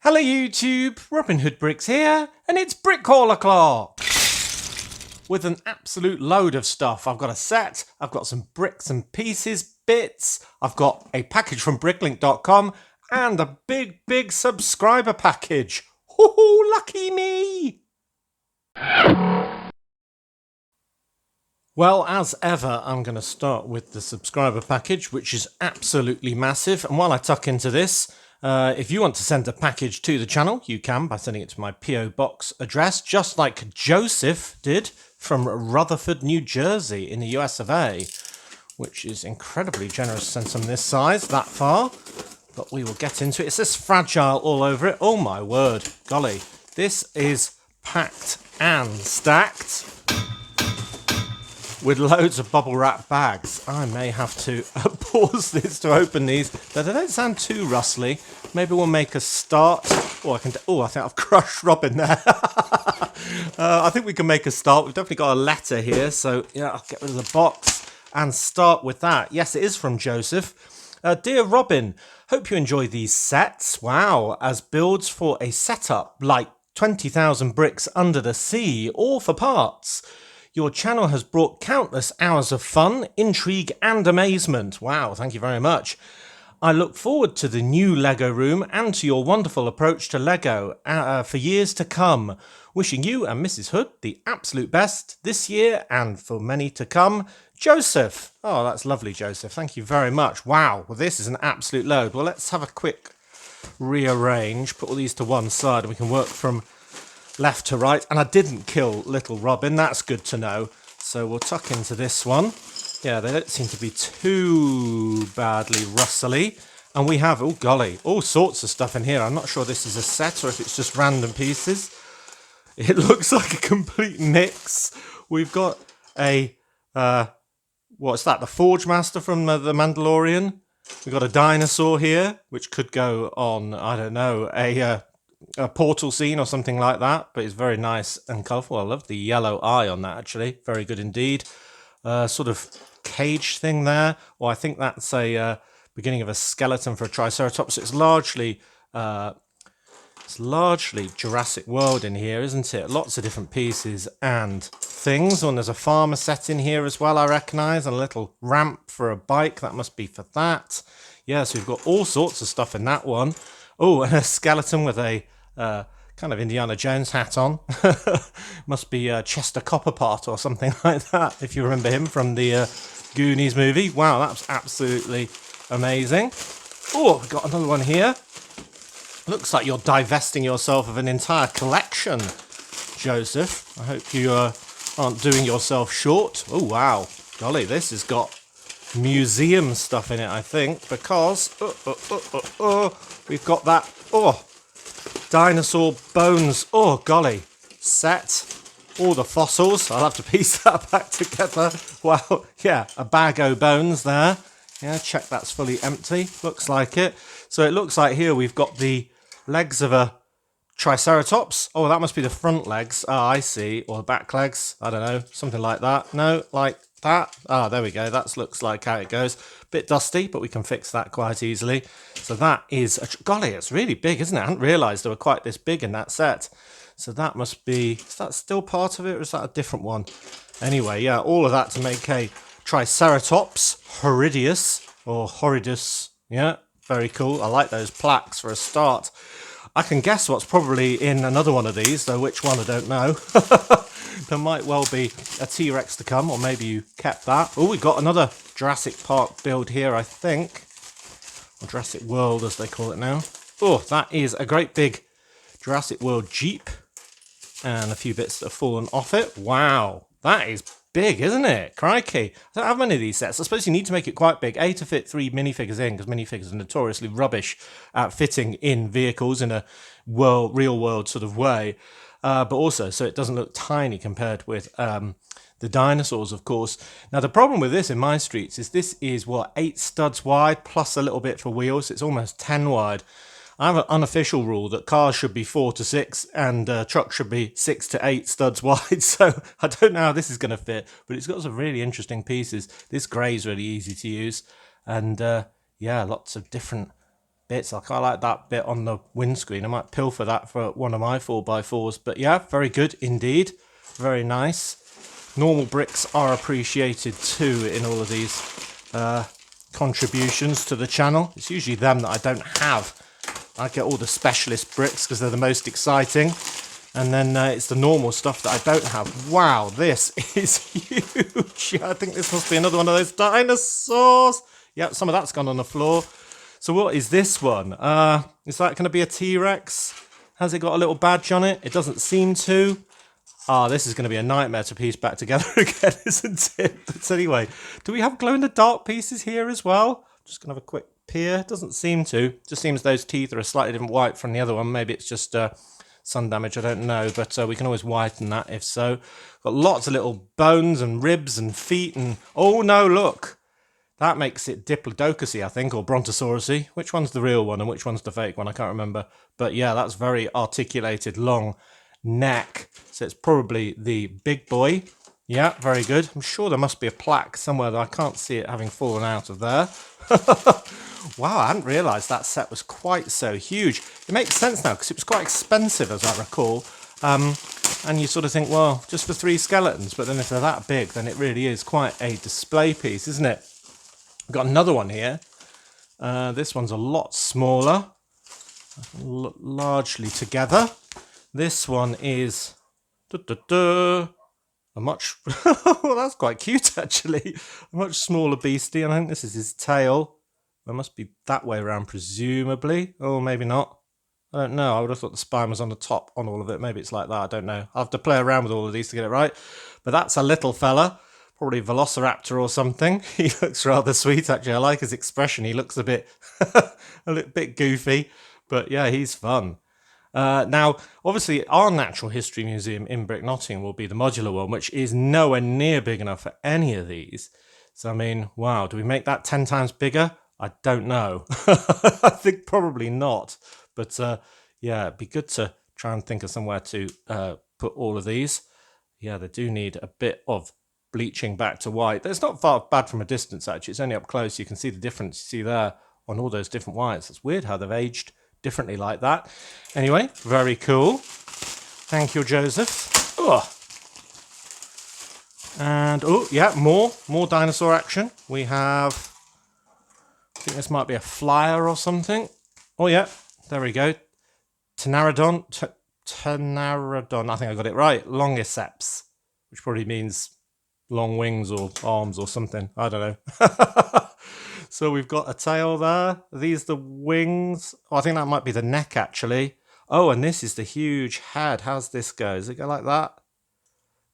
Hello YouTube, Robin Hood Bricks here, and it's Brick Call o'clock! With an absolute load of stuff. I've got a set, I've got some bricks and pieces, bits, I've got a package from BrickLink.com, and a big subscriber package. Hoo-hoo, lucky me! Well, as ever, I'm going to start with the subscriber package, which is absolutely massive. And while I tuck into this, if you want to send a package to the channel, you can by sending it to my P.O. Box address, just like Joseph did from Rutherford, New Jersey in the US of A, which is incredibly generous to send something this size, that far. But we will get into it. It says fragile all over it. Oh my word, golly. This is packed and stacked with loads of bubble wrap bags. I may have to pause this to open these, but they don't sound too rustly. Maybe we'll make a start. Oh, I think I've crushed Robin there. I think we can make a start. We've definitely got a letter here, so yeah, I'll get rid of the box and start with that. Yes, it is from Joseph. Dear Robin, hope you enjoy these sets. Wow, as builds for a setup like 20,000 bricks under the sea, all for parts. Your channel has brought countless hours of fun, intrigue and amazement. Wow, thank you very much. I look forward to the new Lego room and to your wonderful approach to Lego for years to come. Wishing you and Mrs. Hood the absolute best this year and for many to come. Joseph. Oh, that's lovely, Joseph. Thank you very much. Wow, well, this is an absolute load. Well, let's have a quick rearrange. Put all these to one side and we can work from left to right. And I didn't kill little Robin. That's good to know. So we'll tuck into this one. Yeah, they don't seem to be too badly rustly. And we have, oh golly, all sorts of stuff in here. I'm not sure this is a set or if it's just random pieces. It looks like a complete mix. We've got a, what's that? The Forge Master from the Mandalorian. We've got a dinosaur here, which could go on, I don't know, a portal scene or something like that, but it's very nice and colourful. I love the yellow eye on that, actually. Very good indeed. Sort of cage thing there, or I think that's a beginning of a skeleton for a Triceratops. It's largely Jurassic World in here, isn't it? Lots of different pieces and things. And there's a farmer set in here as well, I recognise, and a little ramp for a bike. That must be for that. Yeah, so we've got all sorts of stuff in that one. Oh, and a skeleton with a kind of Indiana Jones hat on. Must be Chester Copperpot or something like that, if you remember him from the Goonies movie. Wow, that's absolutely amazing. Oh, we've got another one here. Looks like you're divesting yourself of an entire collection, Joseph. I hope you aren't doing yourself short. Oh, wow. Golly, this has got museum stuff in it, I think, because we've got that, dinosaur bones, golly, set, all the fossils. I'll have to piece that back together. Well, yeah, a bag o' bones there. Yeah, check that's fully empty, looks like it. So it looks like here we've got the legs of a Triceratops. Oh, that must be the front legs. Ah, I see, or the back legs, I don't know, something like that. No, like that. Ah, there we go. That looks like how it goes. Bit dusty, but we can fix that quite easily. So that is, golly, it's really big, isn't it? I hadn't realised they were quite this big in that set. So that must be, is that still part of it or is that a different one? Anyway, yeah, all of that to make a Triceratops Horridus or Horridus. Yeah, very cool. I like those plaques for a start. I can guess what's probably in another one of these, though which one I don't know. There might well be a T-Rex to come, or maybe you kept that. Oh, we've got another Jurassic Park build here, I think. Or Jurassic World, as they call it now. Oh, that is a great big Jurassic World Jeep. And a few bits that have fallen off it. Wow, that is big, isn't it? Crikey. I don't have many of these sets. I suppose you need to make it quite big. A, to fit 3 minifigures in, because minifigures are notoriously rubbish at fitting in vehicles in a real world sort of way. But also, so it doesn't look tiny compared with the dinosaurs, of course. Now, the problem with this in my streets is this is, 8 studs wide, plus a little bit for wheels. It's almost 10 wide. I have an unofficial rule that cars should be 4 to 6 and trucks should be 6 to 8 studs wide. So I don't know how this is going to fit, but it's got some really interesting pieces. This grey is really easy to use. And yeah, lots of different bits. I quite like that bit on the windscreen. I might pilfer that for one of my 4x4s. But yeah, very good indeed. Very nice. Normal bricks are appreciated too in all of these contributions to the channel. It's usually them that I don't have. I get all the specialist bricks because they're the most exciting. And then it's the normal stuff that I don't have. Wow, this is huge. I think this must be another one of those dinosaurs. Yep, some of that's gone on the floor. So what is this one? Is that going to be a T-Rex? Has it got a little badge on it? It doesn't seem to. This is going to be a nightmare to piece back together again, isn't it? But anyway, do we have glow-in-the-dark pieces here as well? Just going to have a quick peer. Doesn't seem to. Just seems those teeth are a slightly different white from the other one. Maybe it's just sun damage, I don't know. But we can always whiten that if so. Got lots of little bones and ribs and feet and... Oh, no, look. That makes it Diplodocus-y, I think, or Brontosaurus-y. Which one's the real one and which one's the fake one? I can't remember. But yeah, that's very articulated, long neck. So it's probably the big boy. Yeah, very good. I'm sure there must be a plaque somewhere that I can't see it having fallen out of there. Wow, I hadn't realised that set was quite so huge. It makes sense now because it was quite expensive, as I recall. And you sort of think, well, just for 3 skeletons. But then if they're that big, then it really is quite a display piece, isn't it? I've got another one here. This one's a lot smaller. Largely together. This one is a much... well, that's quite cute, actually. A much smaller beastie. And I think this is his tail. It must be that way around, presumably. Oh, maybe not. I don't know. I would have thought the spine was on the top on all of it. Maybe it's like that. I don't know. I'll have to play around with all of these to get it right. But that's a little fella. Probably Velociraptor or something. He looks rather sweet, actually. I like his expression. He looks a bit goofy. But yeah, he's fun. Now, obviously, our Natural History Museum in Brick Nottingham will be the modular one, which is nowhere near big enough for any of these. So, I mean, wow, do we make that 10 times bigger? I don't know. I think probably not. But, yeah, it'd be good to try and think of somewhere to put all of these. Yeah, they do need a bit of bleaching back to white. It's not far bad from a distance, actually. It's only up close. You can see the difference you see there on all those different whites. It's weird how they've aged differently like that. Anyway, very cool. Thank you, Joseph. Oh. And, oh, yeah, more dinosaur action. We have, I think this might be a flyer or something. Oh, yeah, there we go. Tenarodon, I think I got it right. Longiceps, which probably means long wings or arms or something. I don't know. So we've got a tail there. Are these the wings? Oh, I think that might be the neck, actually. Oh, and this is the huge head. How's this go? Does it go like that?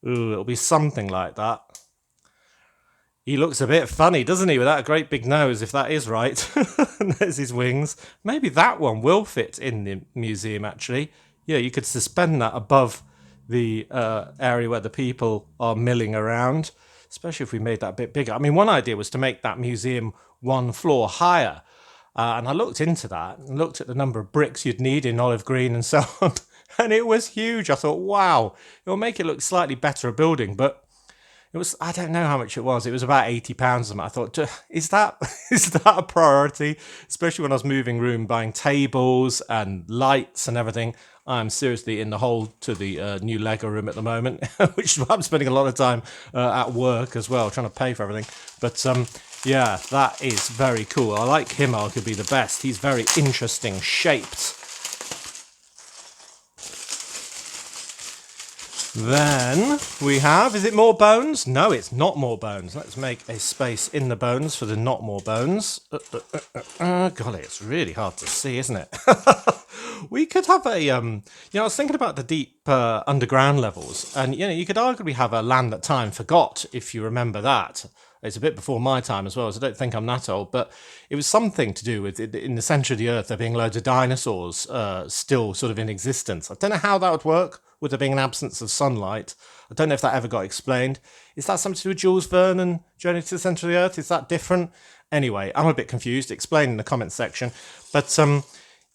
Ooh, it'll be something like that. He looks a bit funny, doesn't he, with that great big nose, if that is right. And there's his wings. Maybe that one will fit in the museum, actually. Yeah, you could suspend that above the area where the people are milling around, especially if we made that a bit bigger. I mean, one idea was to make that museum 1 floor higher. And I looked into that and looked at the number of bricks you'd need in olive green and so on. And it was huge. I thought, wow, it'll make it look slightly better a building. But it was, I don't know how much it was. It was about £80. I thought, is that a priority? Especially when I was moving room, buying tables and lights and everything. I'm seriously in the hole to the new Lego room at the moment, which I'm spending a lot of time at work as well, trying to pay for everything. But yeah, that is very cool. I like him arguably the best. He's very interesting shaped. Then we have, is it more bones? No, it's not more bones. Let's make a space in the bones for the not more bones. Golly, it's really hard to see, isn't it? We could have a, I was thinking about the deep underground levels, and, you could arguably have a Land That Time Forgot, if you remember that. It's a bit before my time as well, so I don't think I'm that old, but it was something to do with, in the centre of the earth, there being loads of dinosaurs still sort of in existence. I don't know how that would work, with there being an absence of sunlight. I don't know if that ever got explained. Is that something to do with Jules Verne and Journey to the Centre of the Earth? Is that different? Anyway, I'm a bit confused. Explain in the comments section. But,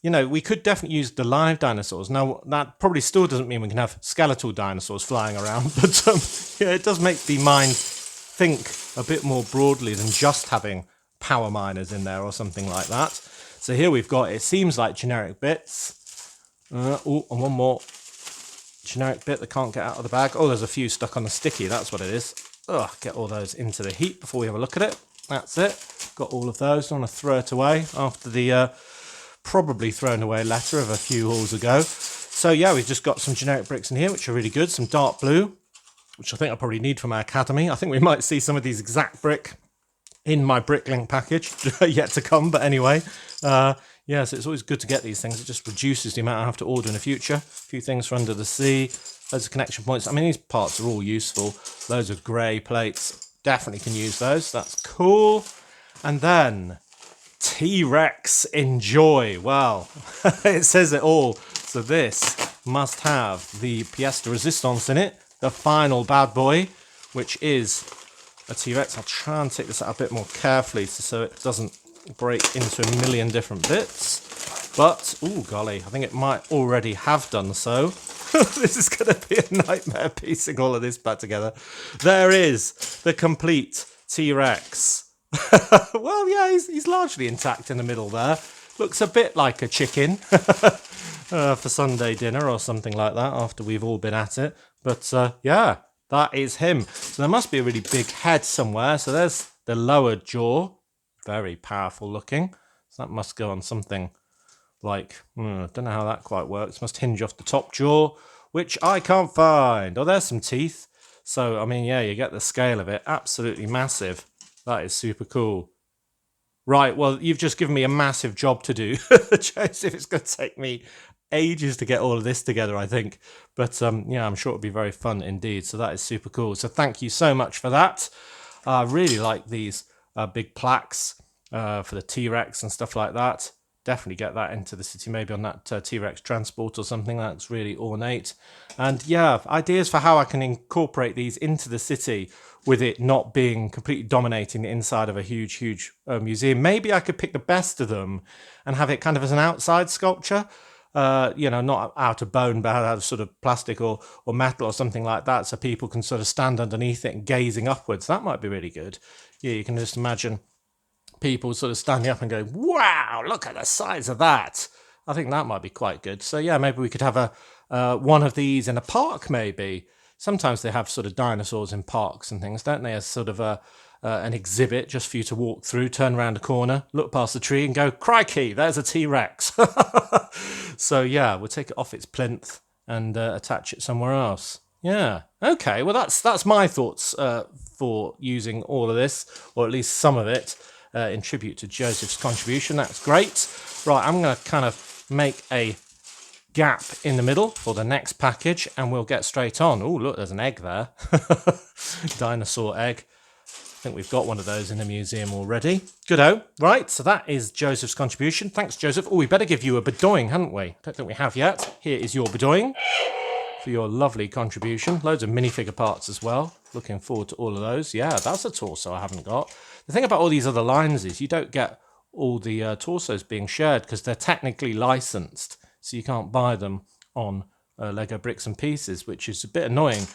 we could definitely use the live dinosaurs. Now, that probably still doesn't mean we can have skeletal dinosaurs flying around, but it does make the mind think a bit more broadly than just having power miners in there or something like that. So here we've got, it seems like generic bits. Oh, and one more generic bit that can't get out of the bag. Oh, there's a few stuck on the sticky, that's what it is. Ugh, get all those into the heap before we have a look at it. That's it. Got all of those. Don't want to throw it away after the probably thrown away letter of a few hauls ago. So yeah, we've just got some generic bricks in here, which are really good. Some dark blue, which I think I probably need for my academy. I think we might see some of these exact brick in my BrickLink package yet to come. But anyway, yeah, so it's always good to get these things. It just reduces the amount I have to order in the future. A few things for under the sea, loads of connection points. I mean, these parts are all useful. Loads of grey plates. Definitely can use those. That's cool. And then T-Rex Enjoy. Well, it says it all. So this must have the pièce de résistance in it, the final bad boy, which is a T-Rex. I'll try and take this out a bit more carefully so it doesn't break into a million different bits. But, oh golly, I think it might already have done so. This is going to be a nightmare piecing all of this back together. There is the complete T-Rex. Well, yeah, he's largely intact in the middle there. Looks a bit like a chicken for Sunday dinner or something like that after we've all been at it. But yeah, that is him. So there must be a really big head somewhere. So there's the lower jaw. Very powerful looking. So that must go on something like, I don't know how that quite works. Must hinge off the top jaw, which I can't find. Oh, there's some teeth. So, I mean, yeah, you get the scale of it. Absolutely massive. That is super cool. Right, well, you've just given me a massive job to do, Joseph. It's going to take me ages to get all of this together, I think. But, yeah, I'm sure it'll be very fun indeed. So that is super cool. So thank you so much for that. I really like these big plaques for the T-Rex and stuff like that. Definitely get that into the city, maybe on that T-Rex transport or something. That's really ornate. And yeah, ideas for how I can incorporate these into the city with it not being completely dominating the inside of a huge museum. Maybe I could pick the best of them and have it kind of as an outside sculpture. You know, not out of bone, but out of sort of plastic or metal or something like that, so people can sort of stand underneath it and gazing upwards. That might be really good. Yeah, you can just imagine people sort of standing up and going, wow, look at the size of that. I think that might be quite good. So yeah, maybe we could have one of these in a park maybe. Sometimes they have sort of dinosaurs in parks and things, don't they, as sort of an exhibit just for you to walk through, turn around a corner, look past the tree and go, crikey, there's a T-Rex. So yeah, we'll take it off its plinth and attach it somewhere else. Yeah, okay, well that's my thoughts for using all of this, or at least some of it, in tribute to Joseph's contribution. That's great. Right, I'm going to kind of make a gap in the middle for the next package and we'll get straight on. Oh, look, there's an egg there. Dinosaur egg. I think we've got one of those in the museum already. Good-o. Right, so that is Joseph's contribution. Thanks, Joseph. Oh, we better give you a bedoing, hadn't we? I don't think we have yet. Here is your bedoing for your lovely contribution. Loads of minifigure parts as well. Looking forward to all of those. Yeah, that's a torso I haven't got. The thing about all these other lines is you don't get all the torsos being shared because they're technically licensed. So you can't buy them on Lego Bricks and Pieces, which is a bit annoying.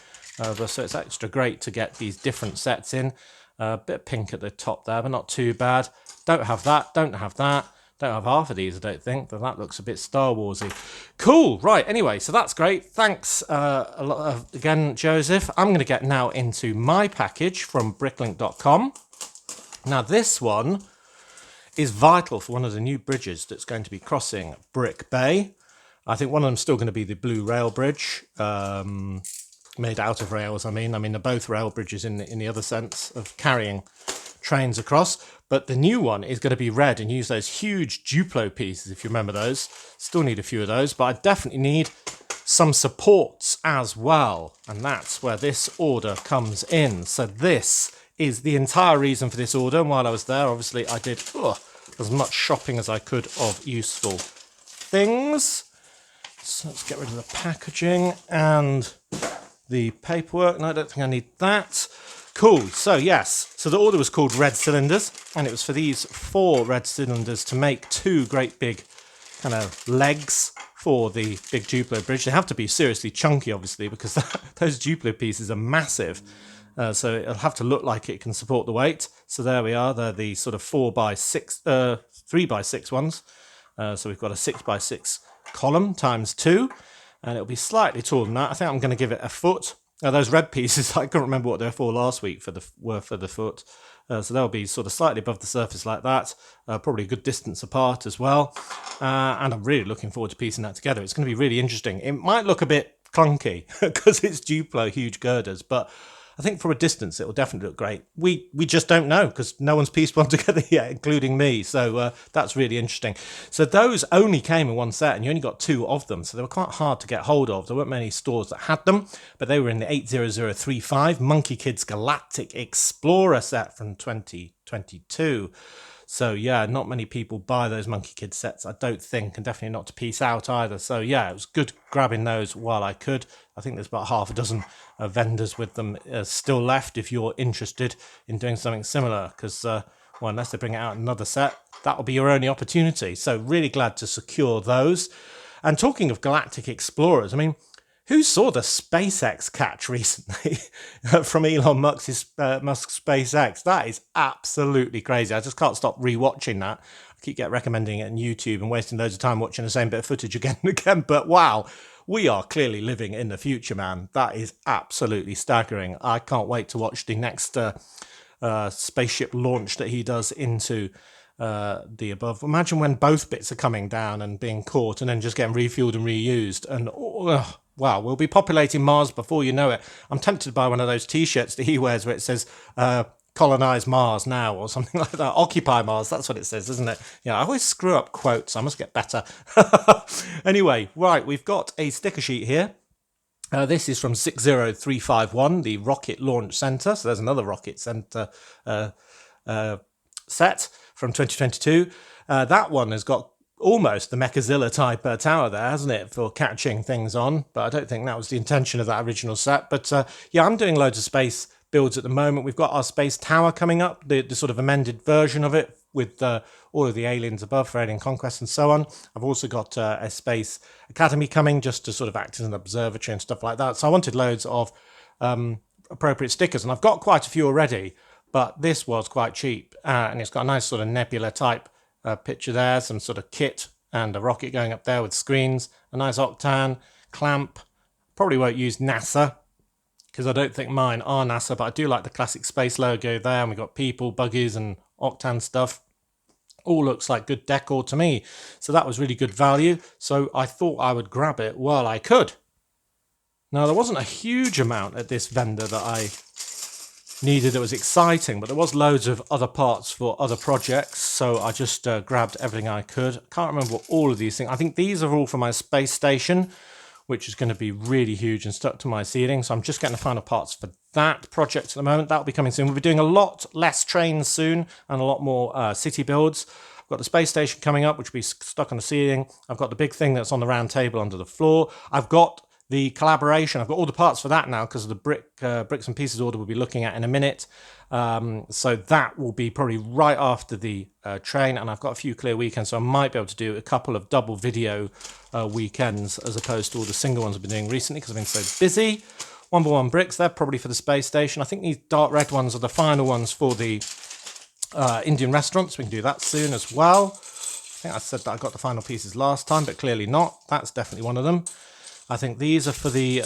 So it's extra great to get these different sets in. A bit of pink at the top there, but not too bad. Don't have that, don't have that. Don't have half of these, I don't think, but that looks a bit Star Warsy. Cool, right, anyway, so that's great. Thanks a lot again, Joseph. I'm going to get now into my package from bricklink.com. Now, this one is vital for one of the new bridges that's going to be crossing Brick Bay. I think one of them's still going to be the Blue Rail Bridge, made out of rails, I mean. They're both rail bridges in the other sense of carrying trains across. But the new one is going to be red and use those huge Duplo pieces, if you remember those. Still need a few of those, but I definitely need some supports as well. And that's where this order comes in. So this is the entire reason for this order. And while I was there, obviously, I did as much shopping as I could of useful things. So let's get rid of the packaging and the paperwork. No, I don't think I need that. Cool. So yes, so the order was called Red Cylinders, and it was for these 4 red cylinders to make 2 great big kind of legs for the big Duplo bridge. They have to be seriously chunky, obviously, because those Duplo pieces are massive. So it'll have to look like it can support the weight. So there we are. They're the sort of 3x6 ones. So we've got a 6x6 column times 2, and it'll be slightly taller than that. I think I'm going to give it a foot. Those red pieces, I couldn't remember what they were for last week were for the foot. So they'll be sort of slightly above the surface like that, probably a good distance apart as well. And I'm really looking forward to piecing that together. It's going to be really interesting. It might look a bit clunky because it's Duplo, huge girders, but I think from a distance it will definitely look great. We just don't know because no one's pieced one together yet, including me. So that's really interesting. So those only came in one set, and you only got 2 of them. So they were quite hard to get hold of. There weren't many stores that had them, but they were in the 80035 Monkey Kids Galactic Explorer set from 2022. So yeah, not many people buy those Monkey Kids sets, I don't think, and definitely not to piece out either. So yeah, it was good grabbing those while I could. I think there's about half a dozen vendors with them still left if you're interested in doing something similar, because well, unless they bring it out another set, that'll be your only opportunity. So really glad to secure those. And talking of Galactic Explorers, I mean, who saw the SpaceX catch recently from Elon Musk's SpaceX? That is absolutely crazy. I just can't stop rewatching that. I keep recommending it on YouTube and wasting loads of time watching the same bit of footage again and again. But wow, we are clearly living in the future, man. That is absolutely staggering. I can't wait to watch the next spaceship launch that he does into the above. Imagine when both bits are coming down and being caught and then just getting refueled and reused. And wow, we'll be populating Mars before you know it. I'm tempted to buy one of those t-shirts that he wears where it says colonize Mars now or something like that. Occupy Mars, that's what it says, isn't it? Yeah, I always screw up quotes. I must get better. Anyway, right, we've got a sticker sheet here. This is from 60351, the Rocket Launch Center. So there's another Rocket Center set from 2022. That one has got almost the Mechazilla type tower there, hasn't it, for catching things on, but I don't think that was the intention of that original set. But yeah, I'm doing loads of space builds at the moment. We've got our space tower coming up, the sort of amended version of it with all of the aliens above for Alien Conquest and so on. I've also got a space academy coming just to sort of act as an observatory and stuff like that. So I wanted loads of appropriate stickers, and I've got quite a few already, but this was quite cheap, and it's got a nice sort of nebula type picture there, some sort of kit and a rocket going up there with screens, a nice octane clamp. Probably won't use NASA because I don't think mine are NASA, but I do like the classic space logo there, and we've got people, buggies and octane stuff. All looks like good decor to me, so that was really good value, so I thought I would grab it while I could. Now, there wasn't a huge amount at this vendor that I needed that was exciting, but there was loads of other parts for other projects, so I just grabbed everything I could. I can't remember what all of these things. I think these are all for my space station, which is going to be really huge and stuck to my ceiling, so I'm just getting the final parts for that project at the moment. That'll be coming soon. We'll be doing a lot less trains soon and a lot more city builds. I've got the space station coming up, which will be stuck on the ceiling. I've got the big thing that's on the round table under the floor. I've got the collaboration. I've got all the parts for that now because of the bricks and pieces order we'll be looking at in a minute. So that will be probably right after the train, and I've got a few clear weekends, so I might be able to do a couple of double video weekends as opposed to all the single ones I've been doing recently because I've been so busy. 1x1 bricks, they're probably for the space station. I think these dark red ones are the final ones for the Indian restaurants. We can do that soon as well. I think I said that I got the final pieces last time, but clearly not. That's definitely one of them. I think these are for the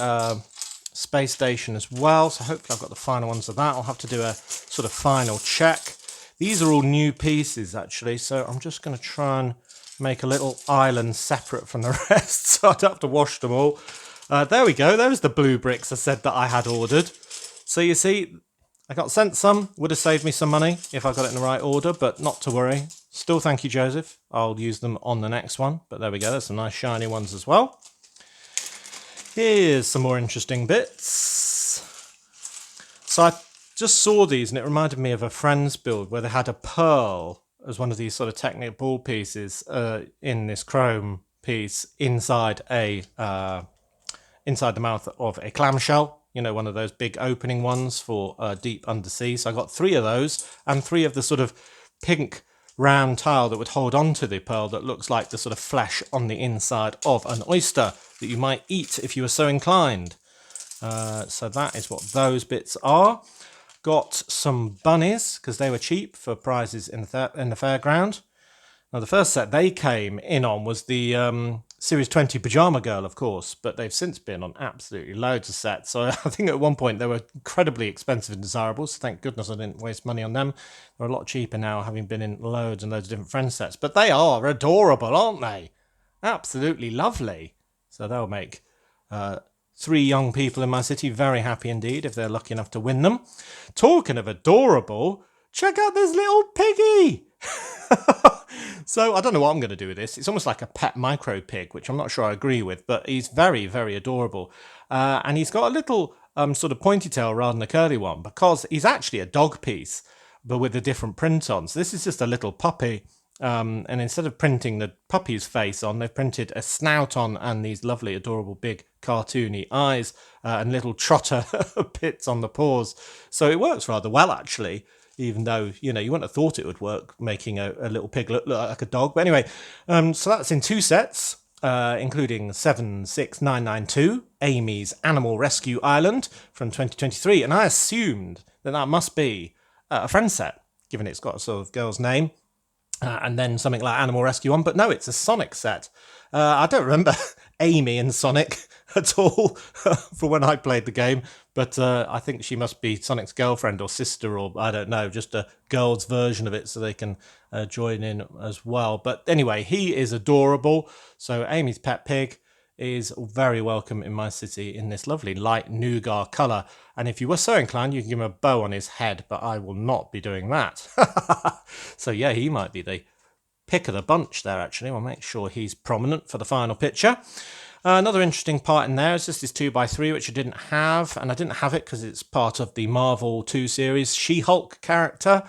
space station as well, so hopefully I've got the final ones of that. I'll have to do a sort of final check. These are all new pieces actually, so I'm just going to try and make a little island separate from the rest so I don't have to wash them all. There we go, those are the blue bricks I said that I had ordered. So you see, I got sent some, would have saved me some money if I got it in the right order, but not to worry. Still thank you, Joseph. I'll use them on the next one, but there we go, there's some nice shiny ones as well. Here's some more interesting bits. So I just saw these and it reminded me of a Friends build where they had a pearl as one of these sort of Technic ball pieces in this chrome piece inside the mouth of a clamshell. You know, one of those big opening ones for deep undersea. So I got 3 of those and 3 of the sort of pink round tile that would hold on to the pearl that looks like the sort of flesh on the inside of an oyster that you might eat if you were so inclined. So that is what those bits are. Got some bunnies because they were cheap for prizes in the fairground. Now, the first set they came in on was the Series 20 Pajama Girl, of course, but they've since been on absolutely loads of sets. So I think at one point they were incredibly expensive and desirable, so thank goodness I didn't waste money on them. They're a lot cheaper now, having been in loads and loads of different friend sets. But they are adorable, aren't they? Absolutely lovely. So they'll make 3 young people in my city very happy indeed if they're lucky enough to win them. Talking of adorable, check out this little piggy! So I don't know what I'm going to do with this. It's almost like a pet micro pig, which I'm not sure I agree with, but he's very, very adorable. And he's got a little sort of pointy tail rather than a curly one, because he's actually a dog piece, but with a different print on. So this is just a little puppy. And instead of printing the puppy's face on, they've printed a snout on and these lovely, adorable, big, cartoony eyes and little trotter bits on the paws. So it works rather well, actually. Even though, you wouldn't have thought it would work, making a little pig look like a dog. But anyway, so that's in 2 sets, including 76992, Amy's Animal Rescue Island from 2023. And I assumed that must be a friend set, given it's got a sort of girl's name. And then something like Animal Rescue on. But no, it's a Sonic set. I don't remember Amy and Sonic at all for when I played the game. But I think she must be Sonic's girlfriend or sister, or I don't know, just a girl's version of it so they can join in as well. But anyway, he is adorable. So Amy's pet pig is very welcome in my city in this lovely light nougat colour. And if you were so inclined, you can give him a bow on his head, but I will not be doing that. So yeah, he might be the pick of the bunch there, actually. We'll make sure he's prominent for the final picture. Another interesting part in there is just this 2x3, which I didn't have, and I didn't have it because it's part of the Marvel 2 series She-Hulk character,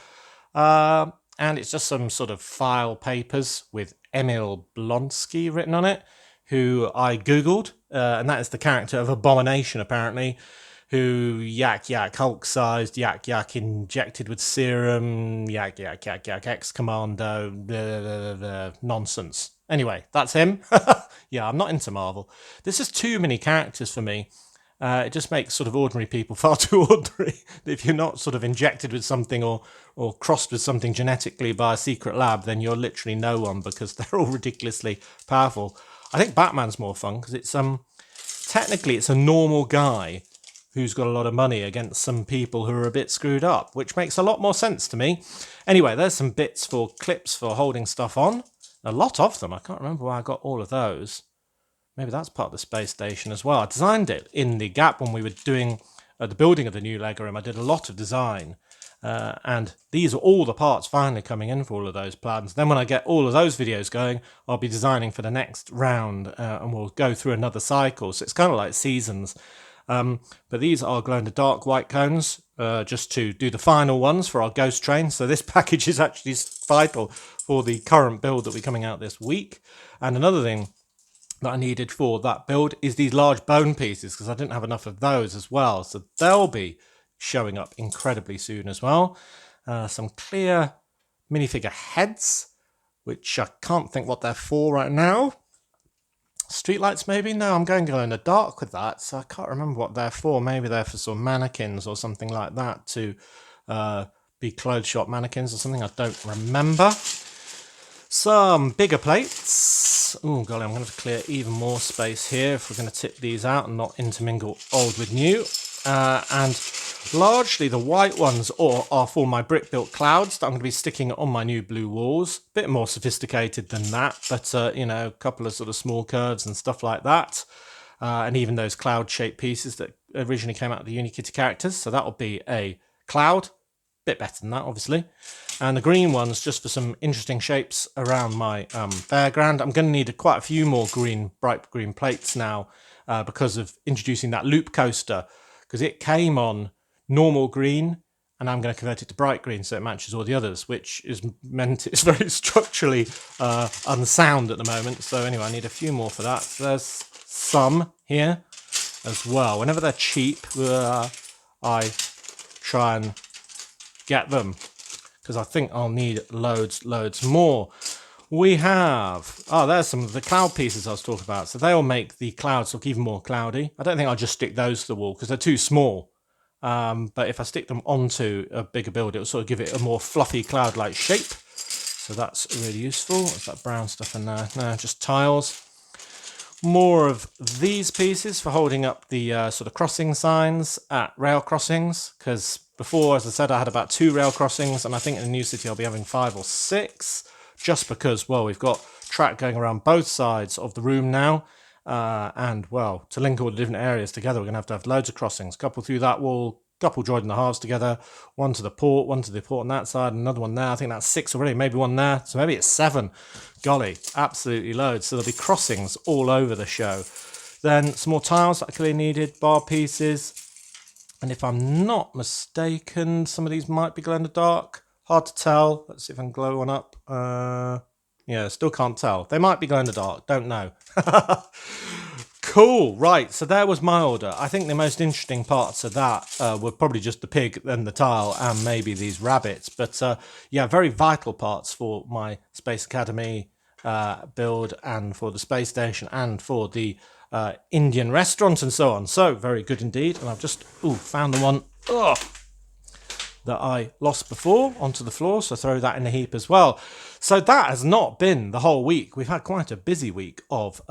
and it's just some sort of file papers with Emil Blonsky written on it, who I googled, and that is the character of Abomination, apparently, who yak Hulk-sized, yak injected with serum, yak ex-commando, nonsense. Anyway, that's him. Yeah, I'm not into Marvel. There's just too many characters for me. It just makes sort of ordinary people far too ordinary. If you're not sort of injected with something or crossed with something genetically by a secret lab, then you're literally no one, because they're all ridiculously powerful. I think Batman's more fun because it's technically it's a normal guy who's got a lot of money against some people who are a bit screwed up, which makes a lot more sense to me. Anyway, there's some bits for clips for holding stuff on. A lot of them. I can't remember where I got all of those. Maybe that's part of the space station as well. I designed it in the gap when we were doing the building of the new Lego room. I did a lot of design. And these are all the parts finally coming in for all of those plans. Then when I get all of those videos going, I'll be designing for the next round and we'll go through another cycle. So it's kind of like seasons. But these are glow-in-the-dark white cones, just to do the final ones for our ghost train. So this package is actually vital for the current build that will be coming out this week. And another thing that I needed for that build is these large bone pieces, because I didn't have enough of those as well. So they'll be showing up incredibly soon as well. Some clear minifigure heads, which I can't think what they're for right now. Streetlights maybe? No, I'm going glow in the dark with that, so I can't remember what they're for. Maybe they're for sort of mannequins or something like that, to be clothes shop mannequins or something. I don't remember. Some bigger plates. Oh golly, I'm going to have to clear even more space here if we're going to tip these out and not intermingle old with new. And largely the white ones are for my brick-built clouds that I'm going to be sticking on my new blue walls. A bit more sophisticated than that, but a couple of sort of small curves and stuff like that. And even those cloud-shaped pieces that originally came out of the Unikitty characters. So that'll be a cloud. Bit better than that, obviously. And the green ones just for some interesting shapes around my fairground. I'm going to need quite a few more bright green plates now because of introducing that loop coaster, because it came on normal green and I'm going to convert it to bright green so it matches all the others, which is meant it's very structurally unsound at the moment. So anyway, I need a few more for that. So there's some here as well. Whenever they're cheap, I try and get them, because I think I'll need loads more. We have, there's some of the cloud pieces I was talking about. So they'll make the clouds look even more cloudy. I don't think I'll just stick those to the wall because they're too small. But if I stick them onto a bigger build, it'll sort of give it a more fluffy cloud-like shape. So that's really useful. What's that brown stuff in there? No, just tiles. More of these pieces for holding up the sort of crossing signs at rail crossings, because before, as I said, I had about 2 rail crossings, and I think in the new city I'll be having 5 or 6, just because, well, we've got track going around both sides of the room now, and, well, to link all the different areas together, we're going to have loads of crossings, couple through that wall, couple joining the halves together, one to the port on that side, another one there. I think that's 6 already, maybe one there, so maybe it's 7. Golly, absolutely loads. So there'll be crossings all over the show. Then some more tiles that I clearly needed, bar pieces, and if I'm not mistaken, some of these might be glow in the dark. Hard to tell. Let's see if I can glow one up. Yeah, still can't tell. They might be glow in the dark, don't know. Cool, right, so there was my order. I think the most interesting parts of that were probably just the pig and the tile and maybe these rabbits. But yeah, very vital parts for my Space Academy build and for the space station and for the Indian restaurant and so on. So very good indeed. And I've just found the one that I lost before onto the floor, so throw that in the heap as well. So that has not been the whole week. We've had quite a busy week of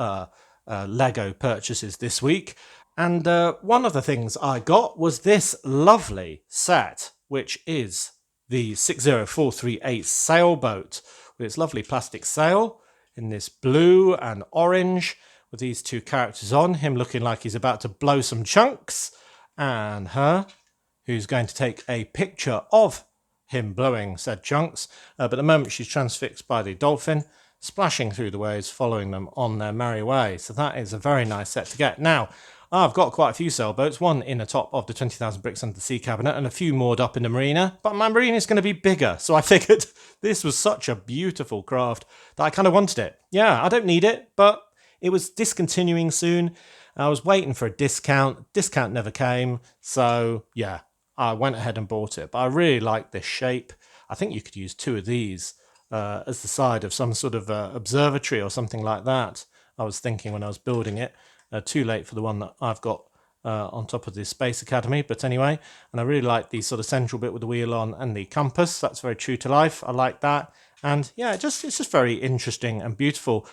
Lego purchases this week, and one of the things I got was this lovely set, which is the 60438 sailboat with its lovely plastic sail in this blue and orange with these 2 characters on, him looking like he's about to blow some chunks, and her who's going to take a picture of him blowing said chunks, but at the moment she's transfixed by the dolphin splashing through the waves, following them on their merry way. So that is a very nice set to get. Now, I've got quite a few sailboats, one in the top of the 20,000 bricks under the sea cabinet and a few moored up in the marina, but my marina is going to be bigger, so I figured this was such a beautiful craft that I kind of wanted it. Yeah, I don't need it, but it was discontinuing soon. I was waiting for a discount. Discount never came, so yeah, I went ahead and bought it. But I really like this shape. I think you could use 2 of these as the side of some sort of observatory or something like that. I was thinking when I was building it. Too late for the one that I've got on top of the Space Academy, but anyway, and I really like the sort of central bit with the wheel on and the compass. That's very true to life. I like that, and yeah, it's just very interesting and beautiful.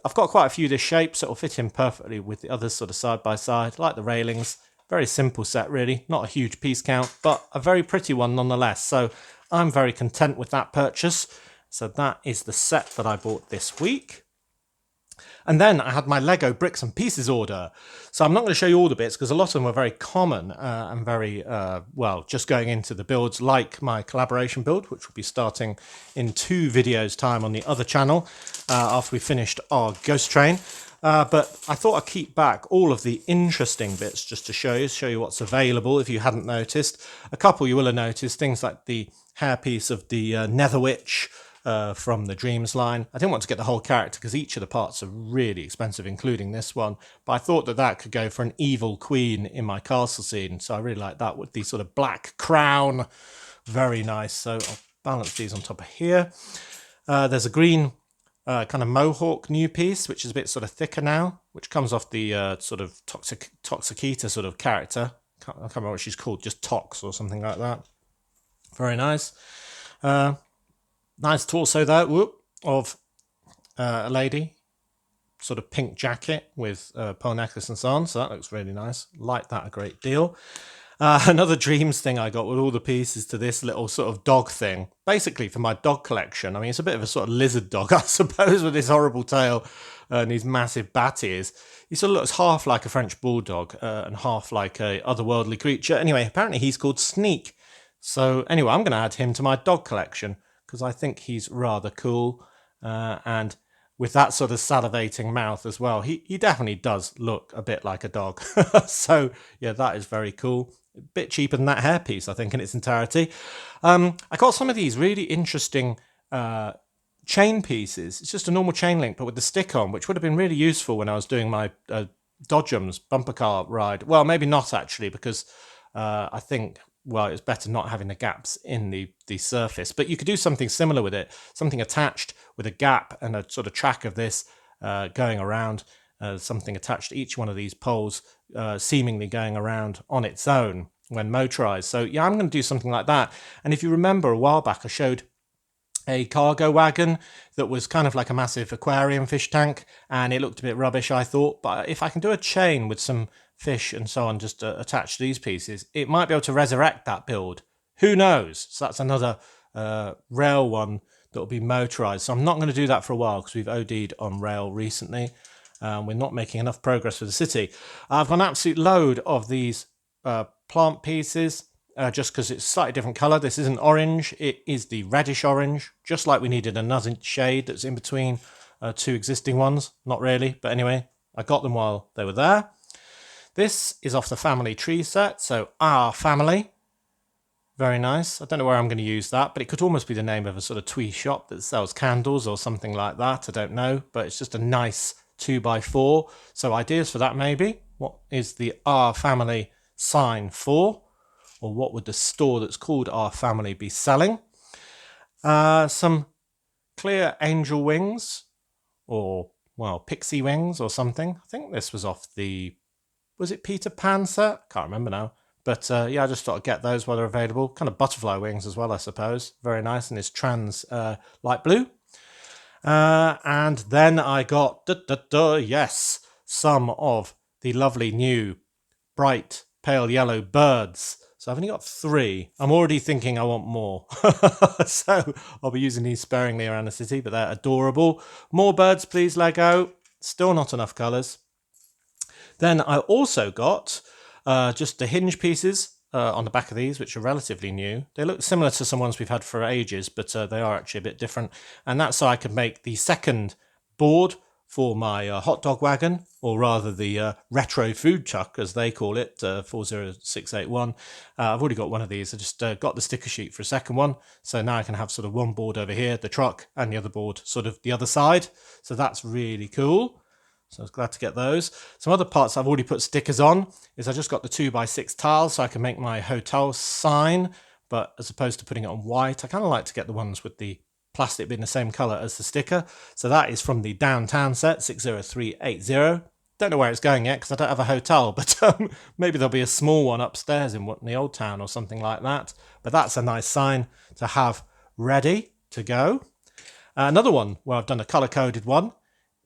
I've got quite a few of this shape, so it'll fit in perfectly with the others sort of side by side, like the railings. Very simple set, really. Not a huge piece count, but a very pretty one nonetheless. So I'm very content with that purchase. So that is the set that I bought this week. And then I had my Lego bricks and pieces order. So I'm not going to show you all the bits because a lot of them were very common and very, well, just going into the builds like my collaboration build, which will be starting in 2 videos time on the other channel after we finished our ghost train. But I thought I'd keep back all of the interesting bits just to show you what's available if you hadn't noticed. A couple you will have noticed, things like the hairpiece of the Nether Witch, from the Dreams line. I didn't want to get the whole character because each of the parts are really expensive, including this one. But I thought that could go for an evil queen in my castle scene. So I really like that with the sort of black crown. Very nice. So I'll balance these on top of here. There's a green kind of mohawk new piece, which is a bit sort of thicker now, which comes off the sort of Toxicita sort of character. I can't remember what she's called, just Tox or something like that. Very nice. Nice torso there, of a lady, sort of pink jacket with pearl necklace and so on. So that looks really nice. Like that a great deal. Another Dreams thing I got with all the pieces to this little sort of dog thing. Basically for my dog collection. I mean, it's a bit of a sort of lizard dog, I suppose, with his horrible tail and these massive bat ears. He sort of looks half like a French bulldog and half like a otherworldly creature. Anyway, apparently he's called Sneak. So anyway, I'm going to add him to my dog collection because I think he's rather cool. And with that sort of salivating mouth as well, he definitely does look a bit like a dog. So yeah, that is very cool. A bit cheaper than that hairpiece, I think, in its entirety. I got some of these really interesting chain pieces. It's just a normal chain link, but with the stick on, which would have been really useful when I was doing my Dodgems bumper car ride. Well, maybe not actually, because I think, well, it's better not having the gaps in the surface. But you could do something similar with it, something attached with a gap and a sort of track of this going around, something attached to each one of these poles, seemingly going around on its own when motorized. So yeah, I'm going to do something like that. And if you remember a while back, I showed a cargo wagon that was kind of like a massive aquarium fish tank, and it looked a bit rubbish, I thought. But if I can do a chain with some fish and so on just attached to these pieces, it might be able to resurrect that build. Who knows? So that's another rail one that will be motorized. So I'm not going to do that for a while because we've OD'd on rail recently. We're not making enough progress for the city. I've got an absolute load of these plant pieces. Just because it's a slightly different colour. This isn't orange, it is the reddish orange, just like we needed another shade that's in between two existing ones. Not really, but anyway, I got them while they were there. This is off the family tree set, so our family. Very nice. I don't know where I'm going to use that, but it could almost be the name of a sort of twee shop that sells candles or something like that. I don't know, but it's just a nice 2x4. So ideas for that maybe. What is the our family sign for? Or what would the store that's called Our Family be selling? Some clear angel wings, or, well, pixie wings or something. I think this was off the, was it Peter Pan set? Can't remember now. But yeah, I just thought I'd get those while they're available. Kind of butterfly wings as well, I suppose. Very nice, and it's trans light blue. And then I got, yes, some of the lovely new bright pale yellow birds. So I've only got 3. I'm already thinking I want more. So I'll be using these sparingly around the city, but they're adorable. More birds, please, Lego. Still not enough colours. Then I also got just the hinge pieces on the back of these, which are relatively new. They look similar to some ones we've had for ages, but they are actually a bit different. And that's so I could make the second board for my hot dog wagon, or rather the retro food truck, as they call it, 40681. I've already got one of these. I just got the sticker sheet for a second one. So now I can have sort of one board over here, the truck, and the other board sort of the other side. So that's really cool. So I was glad to get those. Some other parts I've already put stickers on is I just got the 2x6 tiles so I can make my hotel sign. But as opposed to putting it on white, I kind of like to get the ones with the plastic being the same colour as the sticker. So that is from the downtown set, 60380. Don't know where it's going yet because I don't have a hotel, but maybe there'll be a small one upstairs in the old town or something like that. But that's a nice sign to have ready to go. Another one where I've done a colour-coded one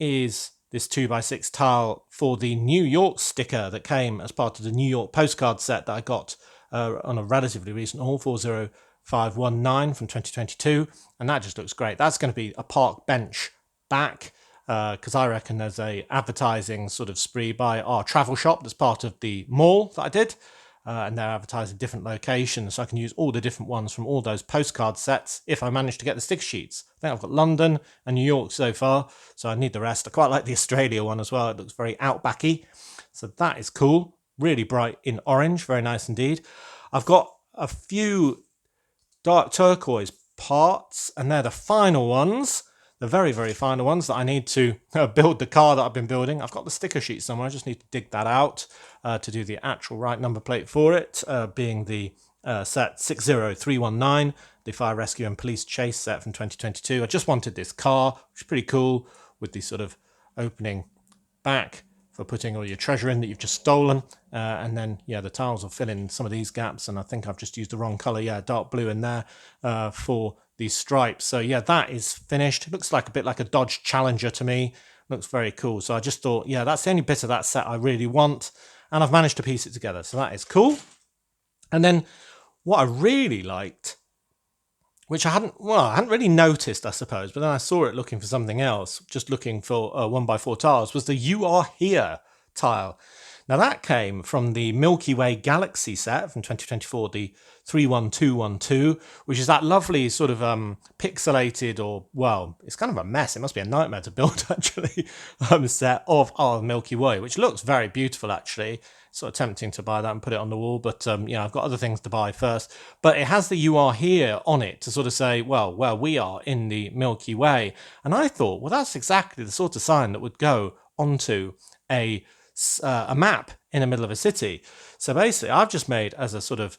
is this 2x6 tile for the New York sticker that came as part of the New York postcard set that I got on a relatively recent haul, 40519 from 2022, and that just looks great. That's going to be a park bench back, because I reckon there's a advertising sort of spree by our travel shop that's part of the mall that I did, and they're advertising different locations, so I can use all the different ones from all those postcard sets if I manage to get the sticker sheets. I think I've got London and New York so far, so I need the rest. I quite like the Australia one as well. It looks very outbacky, so that is cool. Really bright in orange, very nice indeed. I've got a few dark turquoise parts, and they're the final ones, the very, very final ones that I need to build the car that I've been building. I've got the sticker sheet somewhere. I just need to dig that out to do the actual right number plate for it, being the set 60319, the Fire Rescue and Police Chase set from 2022. I just wanted this car, which is pretty cool, with the sort of opening back for putting all your treasure in that you've just stolen, and then yeah, the tiles will fill in some of these gaps, and I think I've just used the wrong color, dark blue in there for these stripes. So yeah, that is finished. It looks like a bit like a Dodge Challenger to me. Looks very cool. So I just thought, yeah, that's the only bit of that set I really want, and I've managed to piece it together, so that is cool. And then what I really liked, which I hadn't really noticed, I suppose, but then I saw it looking for something else, just looking for 1x4 tiles, was the You Are Here tile. Now that came from the Milky Way Galaxy set from 2024, the 31212, which is that lovely sort of pixelated, or, well, it's kind of a mess. It must be a nightmare to build, actually, set of our Milky Way, which looks very beautiful, actually. Sort of tempting to buy that and put it on the wall, but yeah, I've got other things to buy first. But it has the You Are Here on it to sort of say, well, where we are in the Milky Way. And I thought, well, that's exactly the sort of sign that would go onto a map in the middle of a city. So basically, I've just made as a sort of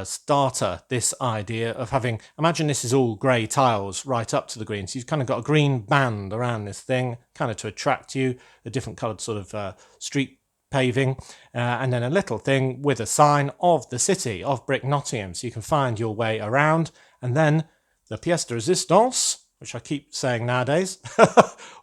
starter this idea of having, imagine this is all grey tiles right up to the green. So you've kind of got a green band around this thing, kind of to attract you, a different coloured sort of street paving, and then a little thing with a sign of the city of Brick Nottingham, so you can find your way around. And then the pièce de résistance, which I keep saying nowadays.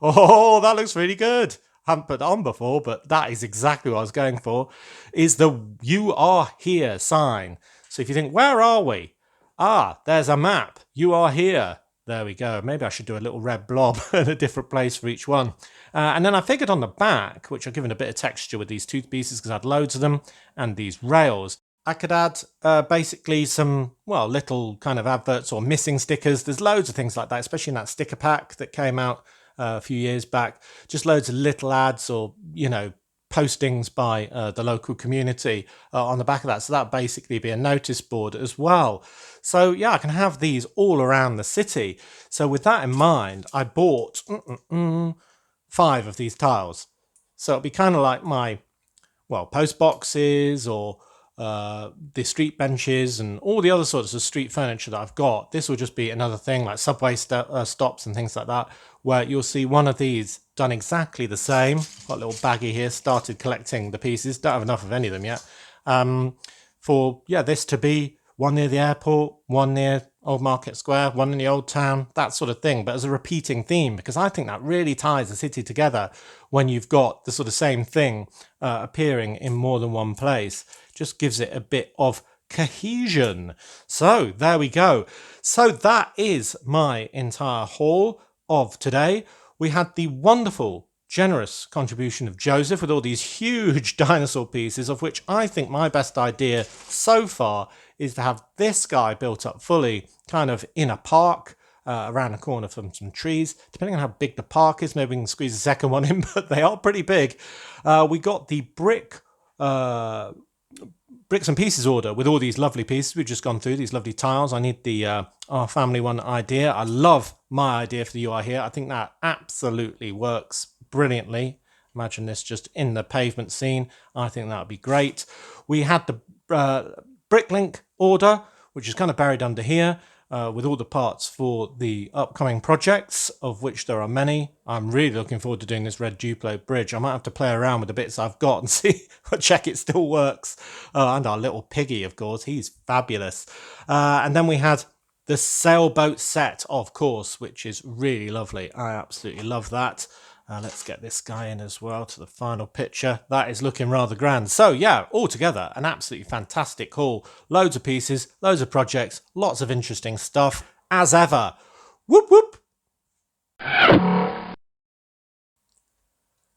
Oh, that looks really good. Haven't put it on before, but that is exactly what I was going for, is the "You Are Here" sign. So if you think, where are we? Ah, there's a map. You are here. There we go. Maybe I should do a little red blob in a different place for each one. And then I figured on the back, which I've given a bit of texture with these toothpieces because I had loads of them, and these rails, I could add basically some, well, little kind of adverts or missing stickers. There's loads of things like that, especially in that sticker pack that came out a few years back. Just loads of little ads or, postings by the local community on the back of that. So that basically be a notice board as well. So yeah, I can have these all around the city. So with that in mind, I bought 5 of these tiles. So it'll be kind of like my, post boxes or the street benches and all the other sorts of street furniture that I've got. This will just be another thing like subway stops and things like that, where you'll see one of these done exactly the same. Got a little baggie here, started collecting the pieces, don't have enough of any of them yet. This to be one near the airport, one near Old Market Square, one in the Old Town, that sort of thing, but as a repeating theme, because I think that really ties the city together when you've got the sort of same thing appearing in more than one place. Just gives it a bit of cohesion. So there we go. So that is my entire haul of today. We had the wonderful, generous contribution of Joseph with all these huge dinosaur pieces, of which I think my best idea so far is to have this guy built up fully, kind of in a park, around the corner from some trees. Depending on how big the park is, maybe we can squeeze a second one in, but they are pretty big. We got the bricks and pieces order with all these lovely pieces we've just gone through, these lovely tiles. I need the our family one idea. I love my idea for the "You Are Here." I think that absolutely works brilliantly. Imagine this just in the pavement scene. I think that would be great. We had the BrickLink order, which is kind of buried under here, with all the parts for the upcoming projects, of which there are many. I'm really looking forward to doing this red Duplo bridge. I might have to play around with the bits I've got and see, check it still works. And our little piggy, of course, he's fabulous. And then we had the sailboat set, of course, which is really lovely. I absolutely love that. Let's get this guy in as well to the final picture. That is looking rather grand. So yeah, altogether an absolutely fantastic haul. Loads of pieces, loads of projects, lots of interesting stuff as ever. Whoop whoop.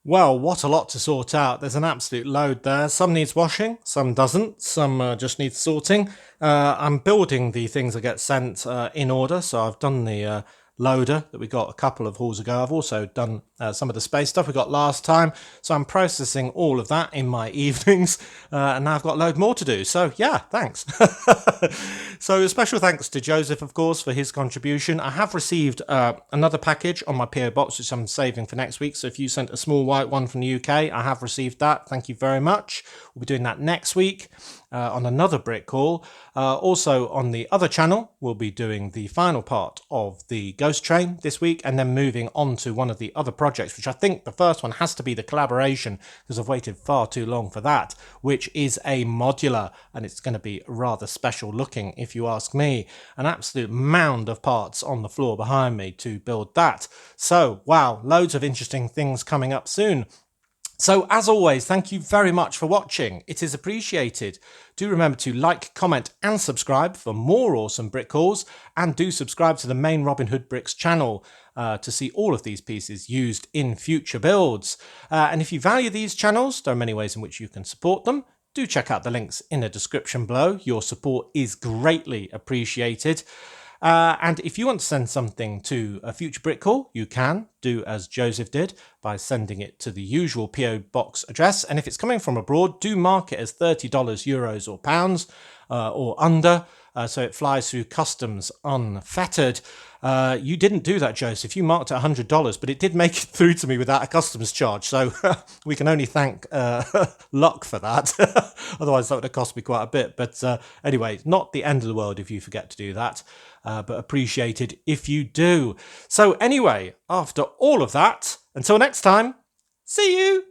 Well, what a lot to sort out. There's an absolute load there. Some needs washing, some doesn't, some just needs sorting. I'm building the things that get sent in order. So I've done the loader that we got a couple of hauls ago. I've also done some of the space stuff we got last time. So I'm processing all of that in my evenings. And now I've got a load more to do. So yeah, thanks. So a special thanks to Joseph, of course, for his contribution. I have received another package on my PO box, which I'm saving for next week. So if you sent a small white one from the UK, I have received that. Thank you very much. We'll be doing that next week on another brick haul. Also on the other channel, we'll be doing the final part of the Ghost Train this week, and then moving on to one of the other projects, which I think the first one has to be the collaboration, because I've waited far too long for that, which is a modular, and it's going to be rather special looking, if you ask me. An absolute mound of parts on the floor behind me to build that. So wow, loads of interesting things coming up soon. So as always, thank you very much for watching. It is appreciated. Do remember to like, comment and subscribe for more awesome brick hauls, and do subscribe to the main Robin Hood Bricks channel to see all of these pieces used in future builds. And if you value these channels, there are many ways in which you can support them. Do check out the links in the description below. Your support is greatly appreciated. And if you want to send something to a future brick haul, you can do as Joseph did by sending it to the usual PO box address. And if it's coming from abroad, do mark it as $30, euros or pounds or under, so it flies through customs unfettered. You didn't do that, Joseph. You marked it $100, but it did make it through to me without a customs charge. So we can only thank luck for that. Otherwise, that would have cost me quite a bit. But anyway, not the end of the world if you forget to do that. But appreciated if you do. So anyway, after all of that, until next time, see you.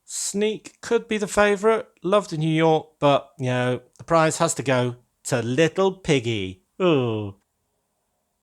Sneak could be the favourite. Loved in New York, but, you know, the prize has to go to Little Piggy. Ooh.